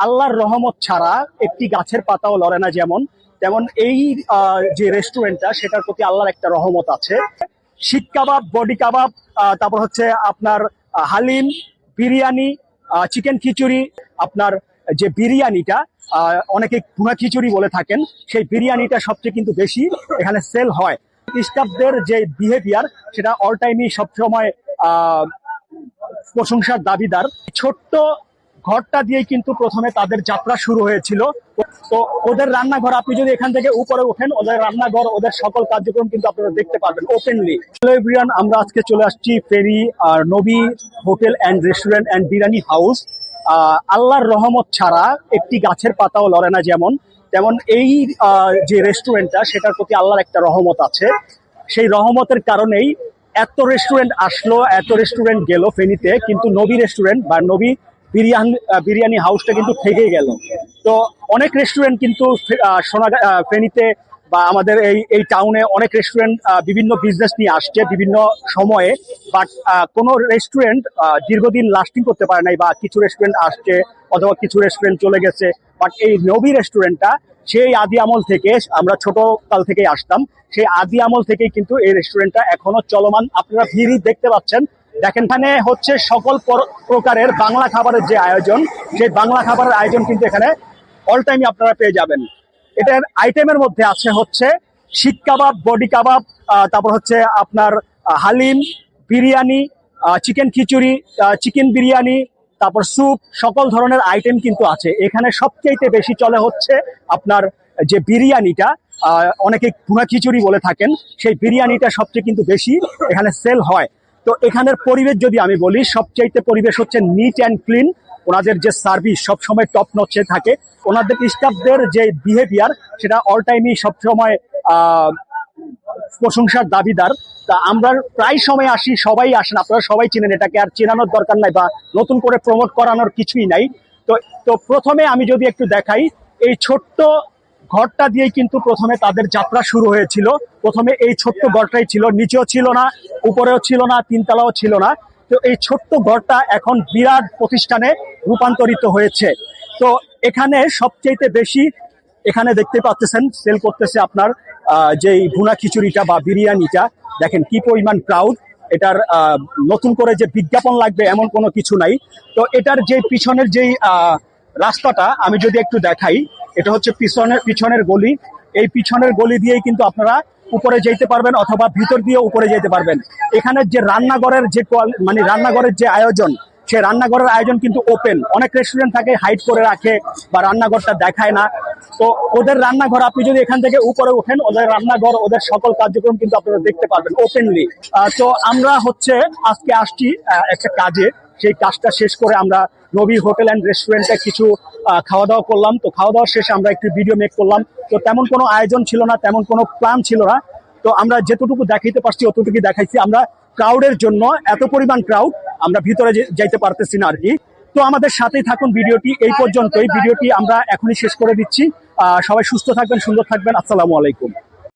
আল্লাহর রহমত ছাড়া একটি গাছের পাতাও লড়ে না, যেমন তেমন এই যে রেস্টুরেন্টটা, সেটার প্রতি আল্লাহর একটা রহমত আছে। শিক কাবাব, বডি কাবাব, তারপর হচ্ছে আপনার হালিম, বিরিয়ানি, চিকেন খিচুড়ি। আপনার যে বিরিয়ানিটা অনেকে ভুনা খিচুড়ি বলে থাকেন, সেই বিরিয়ানিটা সবচেয়ে কিন্তু বেশি এখানে সেল হয়। স্টাফদের যে বিহেভিয়ার, সেটা অল টাইমই সবসময় প্রশংসার দাবিদার। ছোট্ট ঘরটা দিয়েই কিন্তু প্রথমে তাদের যাত্রা শুরু হয়েছিল। তো ওদের রান্নাঘর, আপনি যদি এখান থেকে উপরে ওঠেন, ওদের রান্নাঘর, ওদের সকল কার্যক্রম কিন্তু আপনারা দেখতে পাবেন ওপেনলি। হ্যালো এভরিওয়ান, আমরা আজকে চলে আসছি ফেনী নবী hotel and restaurant and biryani house. আল্লাহর রহমত ছাড়া একটি গাছের পাতাও লড়ে না, যেমন তেমন এই যে রেস্টুরেন্টটা, সেটার প্রতি আল্লাহর একটা রহমত আছে। সেই রহমতের কারণেই এত রেস্টুরেন্ট আসলো, এত রেস্টুরেন্ট গেল ফেনীতে, কিন্তু নবী রেস্টুরেন্ট বা নবী বিরিয়ানি হাউসটা কিন্তু থেকে গেল। তো অনেক রেস্টুরেন্ট কিন্তু ফেনীতে বা আমাদের এই টাউনে অনেক রেস্টুরেন্ট বিভিন্ন বিজনেস নিয়ে আসছে বিভিন্ন সময়ে, বাট কোনো রেস্টুরেন্ট দীর্ঘদিন লাস্টিং করতে পারে নাই, বা কিছু রেস্টুরেন্ট আসছে অথবা কিছু রেস্টুরেন্ট চলে গেছে। বাট এই নবী রেস্টুরেন্টটা সেই আদি আমল থেকে, আমরা ছোট কাল থেকেই আসতাম, সেই আদি আমল থেকেই কিন্তু এই রেস্টুরেন্টটা এখনো চলমান। আপনারা ভিড়ই দেখতে পাচ্ছেন। দেখেন, এখানে হচ্ছে সকল প্রকারের বাংলা খাবারের যে আয়োজন, সেই বাংলা খাবারের আয়োজন কিন্তু এখানে অল টাইমই আপনারা পেয়ে যাবেন। এটার আইটেমের মধ্যে আছে হচ্ছে শিক কাবাব, বডি কাবাব, তারপর হচ্ছে আপনার হালিম, বিরিয়ানি, চিকেন খিচুড়ি, চিকেন বিরিয়ানি, তারপর স্যুপ, সকল ধরনের আইটেম কিন্তু আছে এখানে। সবচেয়ে বেশি চলে হচ্ছে আপনার যে বিরিয়ানিটা, অনেকে ভুনা খিচুড়ি বলে থাকেন, সেই বিরিয়ানিটা সবচেয়ে কিন্তু বেশি এখানে সেল হয়। তো এখানের পরিবেশ যদি আমি বলি, সবচাইতে পরিবেশ হচ্ছে নিট অ্যান্ড ক্লিন। ওনাদের যে সার্ভিস সবসময় টপ নচে থাকে। ওনাদের স্টাফদের যে বিহেভিয়ার, সেটা অল টাইমই সবসময় প্রশংসার দাবিদার। তা আমরা প্রায় সময় আসি, সবাই আসেন, আপনারা সবাই চিনেন, এটাকে আর চেনানোর দরকার নাই বা নতুন করে প্রমোট করানোর কিছুই নাই। তো প্রথমে আমি যদি একটু দেখাই, এই ছোট্ট ঘরটা দিয়েই কিন্তু প্রথমে তাদের যাত্রা শুরু হয়েছিল। প্রথমে এই ছোট্ট ঘরটাই ছিল, নিচেও ছিল না, উপরেও ছিল না, তিনতলাও ছিল না। তো এই ছোট্ট ঘরটা এখন বিরাট প্রতিষ্ঠানে রূপান্তরিত হয়েছে। তো এখানে সবচেয়ে বেশি এখানে দেখতে পাচ্ছেন সেল করতেছে আপনার যেই ভুনা খিচুড়িটা বা বিরিয়ানিটা। দেখেন কি পরিমাণ ক্রাউড। এটার নতুন করে যে বিজ্ঞাপন লাগবে এমন কোনো কিছু নাই। তো এটার যে পিছনের যেই রাস্তাটা আমি যদি একটু দেখাই, এটা হচ্ছে পিছনের গলি। এই পিছনের গলি দিয়েই কিন্তু আপনারা উপরে যেতে পারবেন, অথবা ভিতর দিয়ে উপরে যেতে পারবেন। এখানে যে রান্নাঘরের যে রান্নাঘরের যে আয়োজন, সে রান্নাঘরের আয়োজন কিন্তু ওপেন। অনেক রেস্টুরেন্ট থাকে হাইড করে রাখে বা রান্নাঘরটা দেখায় না। তো ওদের রান্নাঘর, আপনি যদি এখান থেকে উপরে ওঠেন, ওদের রান্নাঘর, ওদের সকল কার্যক্রম কিন্তু আপনারা দেখতে পাবেন ওপেনলি। তো আমরা হচ্ছে আজকে আসছি একটা কাজে, সেই কাজটা শেষ করে আমরা নবী হোটেল অ্যান্ড রেস্টুরেন্টে কিছু খাওয়া দাওয়া করলাম। তো খাওয়া দাওয়া শেষে আমরা একটু ভিডিও মেক করলাম। তো তেমন কোনো আয়োজন ছিল না, তেমন কোনো প্ল্যান ছিল না। তো আমরা যেতটুকু দেখাইতে পারছি অতটুকু দেখাইছি। আমরা ক্রাউডের জন্য, এত পরিমাণ ক্রাউড, আমরা ভিতরে যাইতে পারতেছি না আর কি। তো আমাদের সাথেই থাকুন। ভিডিওটি এই পর্যন্তই। ভিডিওটি আমরা এখনই শেষ করে দিচ্ছি। সবাই সুস্থ থাকবেন, সুন্দর থাকবেন। আসসালামু আলাইকুম।